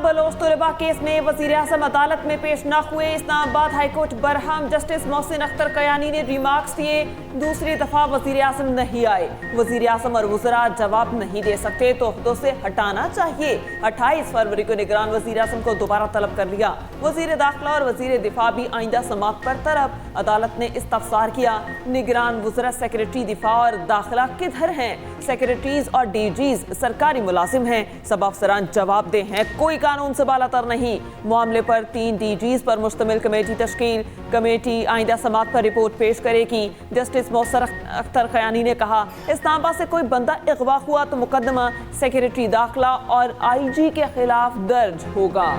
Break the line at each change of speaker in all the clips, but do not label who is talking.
Bloch तलबा case में वज़ीर आज़म अदालत में पेश न हुए। इस्लामाबाद हाईकोर्ट बरहम जस्टिस मोहसिन अख्तर कयानी ने रिमार्क्स दिए। दूसरी दफा वज़ीर आज़म नहीं आए। वज़ीर आज़म और वज़रा जवाब नहीं दे सकते तो ओहदों से हटाना चाहिए। 28 फरवरी को निगरान वज़ीर आज़म को दोबारा तलब कर लिया। वज़ीर दाखिला और वज़ीर दिफा भी आइंदा समात पर तरफ। अदालत ने इस्तफसार किया, निगरान वज़रा सेक्रेटरी दिफा और दाखिला किधर हैं? सेक्रेटरीज और डीजीज सरकारी मुलाजिम हैं, सब अफसरान जवाब दे हैं, कोई कानून से बालातर नहीं। मामले पर 3 डीजीज पर मुश्तमिल कमेटी तश्कील। कमेटी आइंदा समात पर रिपोर्ट पेश करेगी। जस्टिस मोहसिन अख्तर कयानी ने कहा, इस्लामाबाद से कोई बंदा अगवा हुआ तो मुकदमा सेक्रेटरी दाखिला और IG के खिलाफ दर्ज होगा।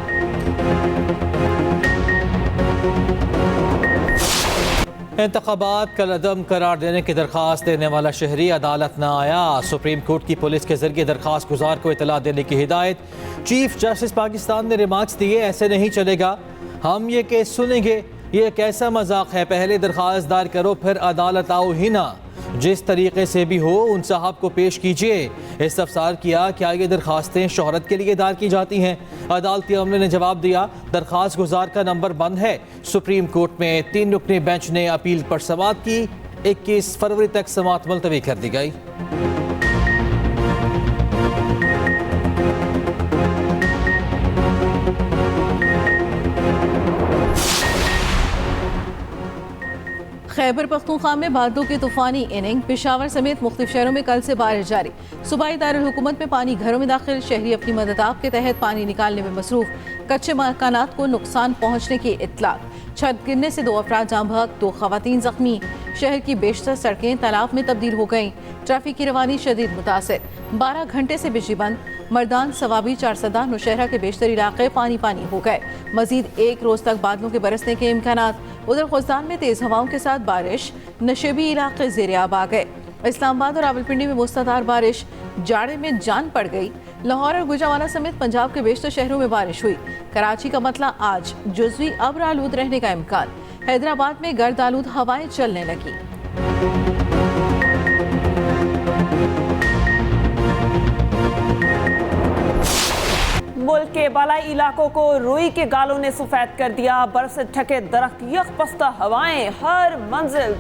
इंतखाबात कल अदम करार देने की दरख्वास्त देने वाला शहरी अदालत न आया। सुप्रीम कोर्ट की पुलिस के जरिए दरख्वास्त गुजार को इतला देने की हिदायत। चीफ जस्टिस पाकिस्तान ने रिमार्क्स दिए, ऐसे नहीं चलेगा, हम ये केस सुनेंगे, ये कैसा मजाक है, पहले दरख्वास्त दायर करो फिर अदालत आओ ही ना, जिस तरीके से भी हो उन साहब को पेश कीजिए। इस्तफसार किया, क्या ये दरखास्तें शोहरत के लिए दायर की जाती हैं? अदालती अमले ने जवाब दिया, दरखास्त गुजार का नंबर बंद है। सुप्रीम कोर्ट में 3 रुकनी बेंच ने अपील पर समाअत की। 21 फरवरी तक समाअत मुलतवी कर दी गई।
खैबर पख्तूनख्वा में बादलों की तूफानी इनिंग। पेशावर समेत मुख्तलिफ शहरों में कल से बारिश जारी। सूबाई दारुल हुकूमत में पानी घरों में दाखिल। शहरी अपनी मदद आप के तहत पानी निकालने में मसरूफ। कच्चे मकानात को नुकसान पहुँचने की इत्तला। छत गिरने से 2 अफराद जाँ बहक, 2 खवातीन जख्मी। शहर की बेशतर सड़कें तालाब में तब्दील हो गईं। ट्रैफिक की रवानी शदीद मुतासिर। 12 घंटे से बिजली बंद। मर्दान, सवाबी, चारसदा, नौशहरा के बेशतर इलाके पानी पानी हो गए। मजीद 1 रोज तक बादलों के बरसने के इम्कानात। उधर खुजदान में तेज हवाओं के साथ बारिश। नशेबी इलाके ज़ेर-ए-आब आ गए। इस्लामाबाद और रावलपिंडी में मुसलाधार बारिश। जाड़े में जान पड़ गई। लाहौर और गुजरावाला समेत पंजाब के बेशतर शहरों में बारिश हुई। कराची का मतला आज जुज़वी अब्र आलूद रहने का इम्कान। हैदराबाद में गर्द आलूद हवाएं चलने लगी।
मुल्क के बालाई इलाकों को रुई के गालों ने सफेद कर दिया। बर्फ से ढके दरख्त, यकपस्ता हवाएं, हर मंजिल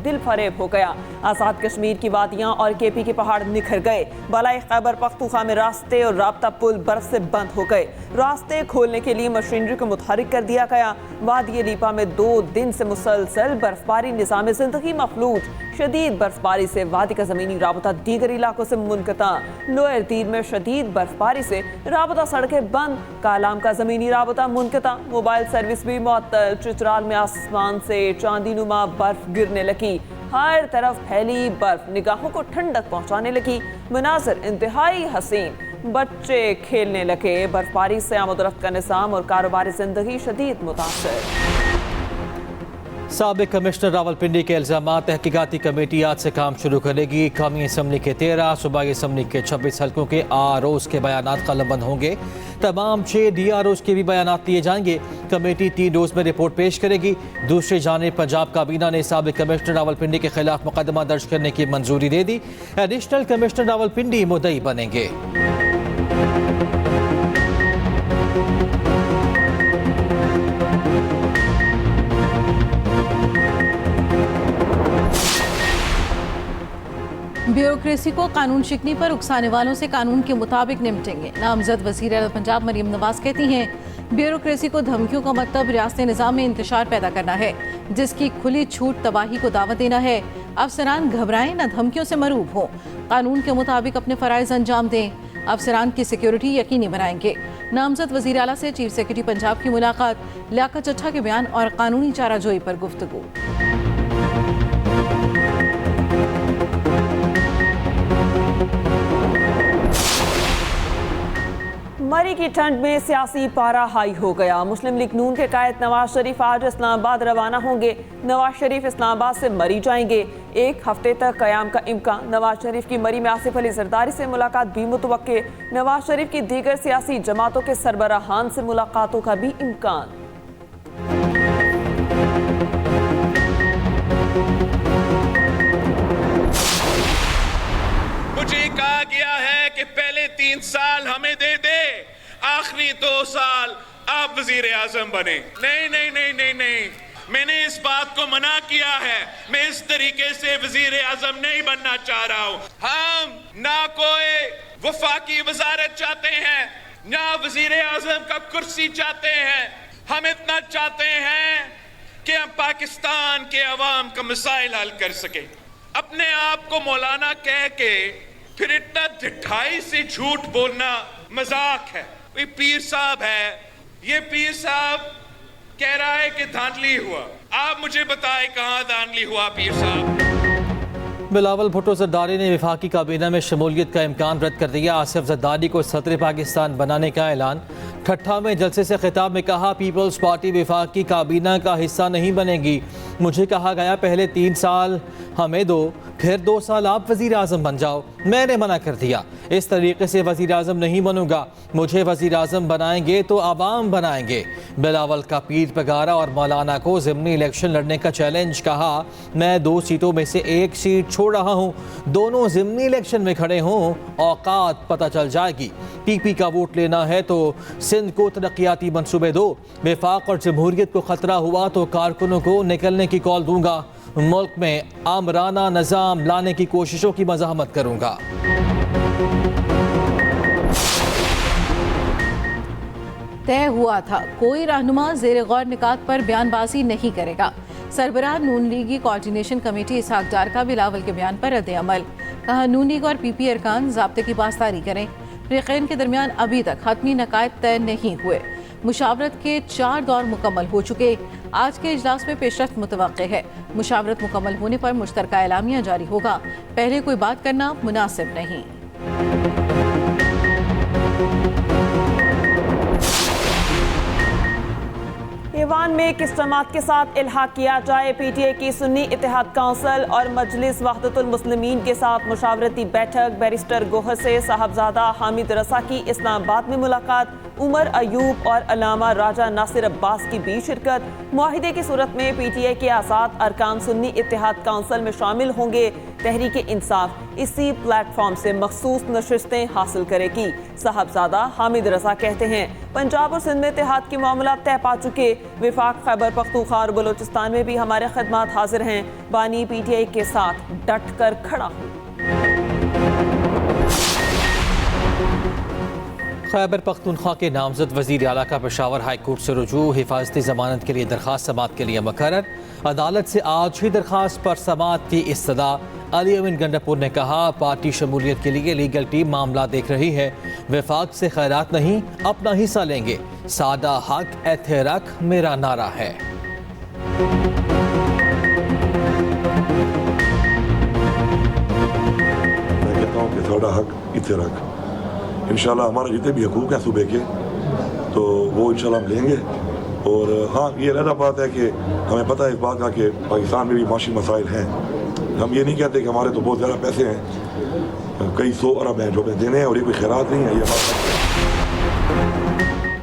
दिल फरेब हो गया। आज़ाद कश्मीर की वादियां और KP के पहाड़ निखर गए। बालाई खैबर पख्तूनख्वा में रास्ते और राब्ता पुल बर्फ से बंद हो गए। रास्ते खोलने के लिए मशीनरी को मुतहरिक कर दिया गया। वादी लीपा में 2 दिन से मुसलसल बर्फबारी, निज़ाम ज़िंदगी मफलूज। शदीद बर्फबारी से वादी का ज़मीनी राबता दीगर इलाकों से मुनक़ता। लोअर दीर में शदीद बर्फबारी से राबता सड़कें बंद। कालाम का ज़मीनी राबता मुनक़ता। मोबाइल सर्विस भी मुअत्तल। चित्राल में आसमान से चांदीनुमा बर्फ गिरने लगी। हर तरफ फैली बर्फ निगाहों को ठंडक पहुंचाने लगी। मनाज़िर इंतहाई हसीन। बच्चे खेलने लगे। बर्फबारी से आमदोरफ्त का निज़ाम और कारोबारी ज़िंदगी शदीद मुतासर।
साबिक कमिश्नर रावलपिंडी के इल्ज़ामात। तहकीकाती कमेटी आज से काम शुरू करेगी। कौमी असम्बली के 13, सूबाई असम्बली के 26 हल्कों के ROs के बयानात कलमबंद होंगे। तमाम 6 DROs के भी बयानात लिए जाएंगे। कमेटी 3 रोज में रिपोर्ट पेश करेगी। दूसरी जानिब पंजाब काबीना ने साबिक कमिश्नर रावलपिंडी के खिलाफ मुकदमा दर्ज करने की मंजूरी दे दी। एडिशनल कमिश्नर रावलपिंडी मुद्दई बनेंगे।
ब्यूरोक्रेसी को कानून शिकनी पर उकसाने वालों से कानून के मुताबिक निपटेंगे। नामजद वज़ीर आला पंजाब मरियम नवाज कहती हैं, ब्यूरोक्रेसी को धमकियों का मतलब रियासती निज़ाम में इंतशार पैदा करना है, जिसकी खुली छूट तबाही को दावत देना है। अफसरान घबराएं न, धमकियों से मरूब हो, कानून के मुताबिक अपने फ़राइज़ अंजाम दें। अफसरान की सिक्योरिटी यकीनी बनाएंगे। नामजद वज़ीर आला से चीफ सेक्रेटरी पंजाब की मुलाकात। लियाकत चट्ठा के बयान और कानूनी चाराजोई पर गुफ्तगू।
मरी की ठंड में सियासी पारा हाई हो गया। मुस्लिम लीग नून के कायद नवाज शरीफ आज इस्लामाबाद रवाना होंगे। नवाज शरीफ इस्लामाबाद से मरी जाएंगे। 1 हफ्ते तक कयाम का इम्कान। नवाज शरीफ की मरी में आसिफ अली जरदारी से मुलाकात भी मुतवक्के। नवाज शरीफ की दीगर सियासी जमातों के सरबराहान से मुलाकातों का भी इम्कान।
मुझे कहा गया है कि पहले 3 साल हमें दे दे, आखिरी 2 साल आप वजीर आजम बने। नहीं नहीं नहीं नहीं नहीं, मैंने इस बात को मना किया है। मैं इस तरीके से वजीर आजम नहीं बनना चाह रहा हूँ। हम ना कोई वफाकी वजारत चाहते हैं, ना वजीर आजम का कुर्सी चाहते हैं। हम इतना चाहते हैं कि हम पाकिस्तान के अवाम का मसाइल हल कर सके। अपने आप को मौलाना कह के फिर इतना ढिठाई से झूठ बोलना मजाक है। ये पीर साहब है, ये पीर साहब कह रहा है कि धांधली हुआ। आप मुझे बताएं कहां धांधली हुआ पीर साहब?
बिलावल भुट्टो जरदारी ने वफाकी काबीना में शमूलियत का इम्कान रद्द कर दिया। आसिफ जरदारी को सदर पाकिस्तान बनाने का ऐलान। ठट्ठा में जलसे से खिताब में कहा, पीपल्स पार्टी वफाकी काबीना का हिस्सा नहीं बनेगी। मुझे कहा गया पहले 3 साल हमें दो, फिर 2 साल आप वजीर आजम बन जाओ। मैंने मना कर दिया। इस तरीके से वजीर आजम नहीं बनूंगा। मुझे वजीर आजम बनाएंगे तो आवाम बनाएंगे। बिलावल का पीर पगारा और मौलाना को ज़िमनी इलेक्शन लड़ने का चैलेंज। कहा, मैं 2 सीटों में से 1 सीट छोड़ रहा हूँ। दोनों ज़िमनी इलेक्शन में खड़े हों, औकात पता चल जाएगी। पीपी का वोट लेना है तो सिंध को तरक्याती मंसूबे दो। वफाक और जमहूरियत को खतरा हुआ तो कारकुनों को निकलने की कॉल दूंगा। मुल्क में आमराना निज़ाम लाने की कोशिशों की मज़ाहमत करूंगा।
तय हुआ था कोई रहनुमा ज़ेर गौर निकात पर बयानबाजी नहीं करेगा। सरबराह नून लीगी कोऑर्डिनेशन कमेटी इसहाक डार का बिलावल के बयान पर रद्द अमल। कहा, नून लीग और पीपी अरकान ज़ाब्ते की पासदारी करें। फ़रीक़ैन के दरमियान अभी तक हतमी नकायद तय नहीं हुए। मुशावरत के 4 दौर मुकम्मल हो चुके। आज के इजलास में पेशरफ्त मुतवक्के है। मुशावरत मुकम्मल होने पर मुश्तरका एलामिया जारी होगा। पहले कोई बात करना मुनासिब नहीं।
ईवान में किस जमात के साथ इल्हाक किया जाए? पीटीआई की सुन्नी इत्तेहाद काउंसिल और मजलिस वहदतुल मुस्लिमीन के साथ मुशावरती बैठक। बैरिस्टर गोहर से साहबजादा हामिद रसा की इस्लामाबाद में मुलाकात। उमर अयूब और अलामा राजा नासिर अब्बास की भी शिरकत। मुआहिदे की सूरत में पीटीआई के आज़ाद अरकान सुन्नी इत्तेहाद काउंसिल में शामिल होंगे। तहरीक इंसाफ इसी प्लेटफॉर्म से मखसूस नशिस्तें हासिल करेगी। साहबजादा हामिद रजा कहते हैं, पंजाब और सिंध में इत्तेहाद के मामला तय पा चुके। विफाक खैबर पख्तूनख्वा और बलोचिस्तान में भी हमारे खदमात हाजिर हैं। बानी पीटीआई के साथ डट कर खड़ा हूँ।
खैबर पख्तूनख्वा के नामजद वज़ीर आला का पेशावर हाई कोर्ट से रुजू। हिफाजती ज़मानत के लिए दरख्वास्त समाअत के लिए मुकर्रर। अदालत से आज ही दरख्वास्त पर समाअत की इस्तदा। अली अमीन गंडापुर ने कहा, पार्टी शमूलियत के लिए लीगल टीम मामला देख रही है। वफाक से खैरात नहीं, अपना हिस्सा लेंगे। सादा हक एथे रख मेरा नारा है।
मैं कहता हूँ कि सादा हक इथे रख। इंशाल्लाह हमारा जितने भी हकूक़ हैं सूबे के, तो वो इंशाल्लाह हम लेंगे। और हाँ, ये अलग बात है कि हमें पता है इस बात का कि पाकिस्तान में भी माशी मसाइल हैं। हम ये नहीं कहते कि हमारे तो बहुत ज़्यादा पैसे हैं, कई 100 अरब हैं जो हमें देने हैं, और ये कोई खैरात नहीं है। ये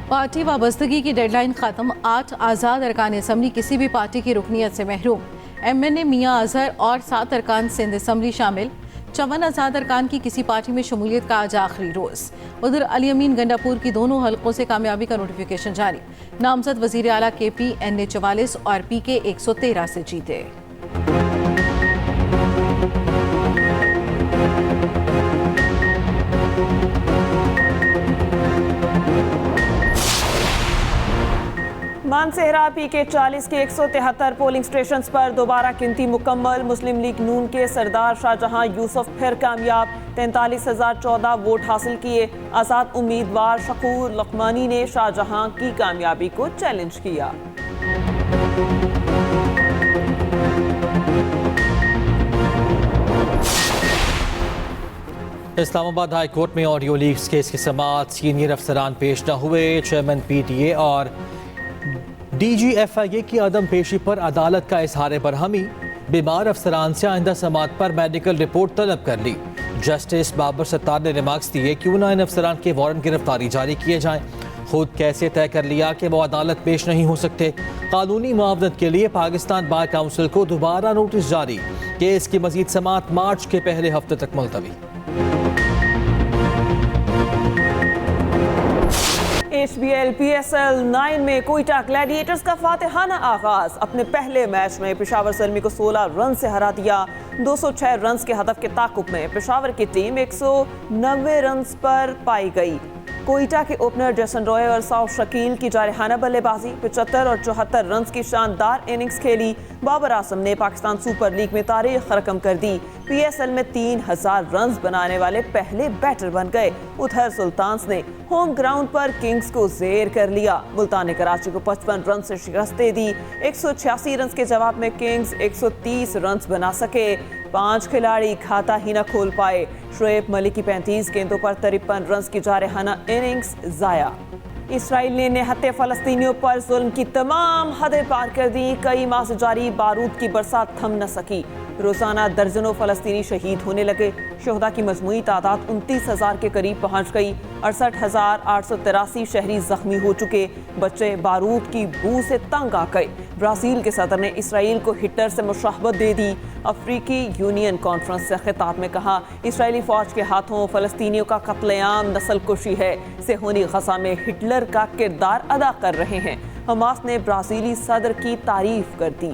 पार्टी वाबस्तगी की डेडलाइन ख़त्म। 8 आज़ाद अरकान असम्बली किसी भी पार्टी की रुकनीत से महरूम। MNA मियाँ अजहर और 7 अरकान सिंध असम्बली शामिल। 54 आज़ाद अरकान की किसी पार्टी में शमूलियत का आज आखिरी रोज़। उधर अली अमीन गंडापुर की दोनों हलकों से कामयाबी का नोटिफिकेशन जारी। नामजद वज़ीर आला KP NA 44 और PK 113 से जीते।
मानसेहरा PK 40 के 173 पोलिंग स्टेशन पर दोबारा गिनती मुकम्मल। मुस्लिम लीग नून के सरदार शाहजहां यूसुफ फिर कामयाब। 43,014 वोट हासिल किए। आज़ाद उम्मीदवार शकूर लकमानी ने शाहजहां की कामयाबी को चैलेंज किया।
इस्लामाबाद हाई कोर्ट में ऑडियो लीक्स केस की समाअत। सीनियर अफसरान पेश न हुए। चेयरमैन PTA और DGFIA की अदम पेशी पर अदालत का इजहार बरहमी। बीमार अफसरान से आइंदा समाअत पर मेडिकल रिपोर्ट तलब कर ली। जस्टिस बाबर सत्तार ने रिमार्क्स दिए, क्यों ना इन अफसरान के वारंट गिरफ्तारी जारी किए जाएं। खुद कैसे तय कर लिया कि वो अदालत पेश नहीं हो सकते। कानूनी मुआवनत के लिए पाकिस्तान बार काउंसिल को दोबारा नोटिस जारी। केस की मजीद समाअत मार्च के पहले हफ्ते तक मुलतवी।
IHBL PSL 9 में कोयटा ग्लैडिएटर्स का फातिहाना आगाज। अपने पहले मैच में पेशावर ज़ल्मी को 16 रन से हरा दिया। 206 रन के हदफ के ताकुब में पेशावर की टीम 190 रन पर पाई गई। कोयटा के ओपनर जैसन रॉय और साउथ शकील की जारहाना बल्लेबाजी, 75 और 74 रन की शानदार इनिंग्स खेली। बाबर आजम ने पाकिस्तान सुपर लीग में तारीख रकम कर दी। PSL में 3000 रन बनाने वाले पहले बैटर बन गए। उधर सुल्तान्स ने होम ग्राउंड पर किंग्स को जेर कर लिया। मुल्तान ने कराची को 55 रन से शिकस्त दे दी। 186 रन के जवाब में किंग्स 130 रन बना सके। 5 खिलाड़ी खाता ही न खोल पाए। शोएब मलिक की 35 गेंदों पर 53 रन की जारहाना इनिंग्स जाया। इसराइल ने निहत्ते फलस्तीनियों पर जुल्म की तमाम हदें पार कर दी। कई माह से जारी बारूद की बरसात थम न सकी। रोजाना दर्जनों फलस्तीनी शहीद होने लगे। शोहदा की मजमूई तादाद 29,000 के करीब पहुंच गई। 68,883 शहरी जख्मी हो चुके। बच्चे बारूद की बू से तंग आ गए। ब्राजील के सदर ने इसराइल को हिटलर से मुशाहबत दे दी। अफ्रीकी यूनियन कॉन्फ्रेंस से खिताब में कहा, इसराइली फौज के हाथों फलस्तीनियों का कत्लेआम नस्लकुशी है। सेहोनी गजा में हिटलर का किरदार अदा कर रहे हैं। हमास ने ब्राजीली सदर की तारीफ कर दी।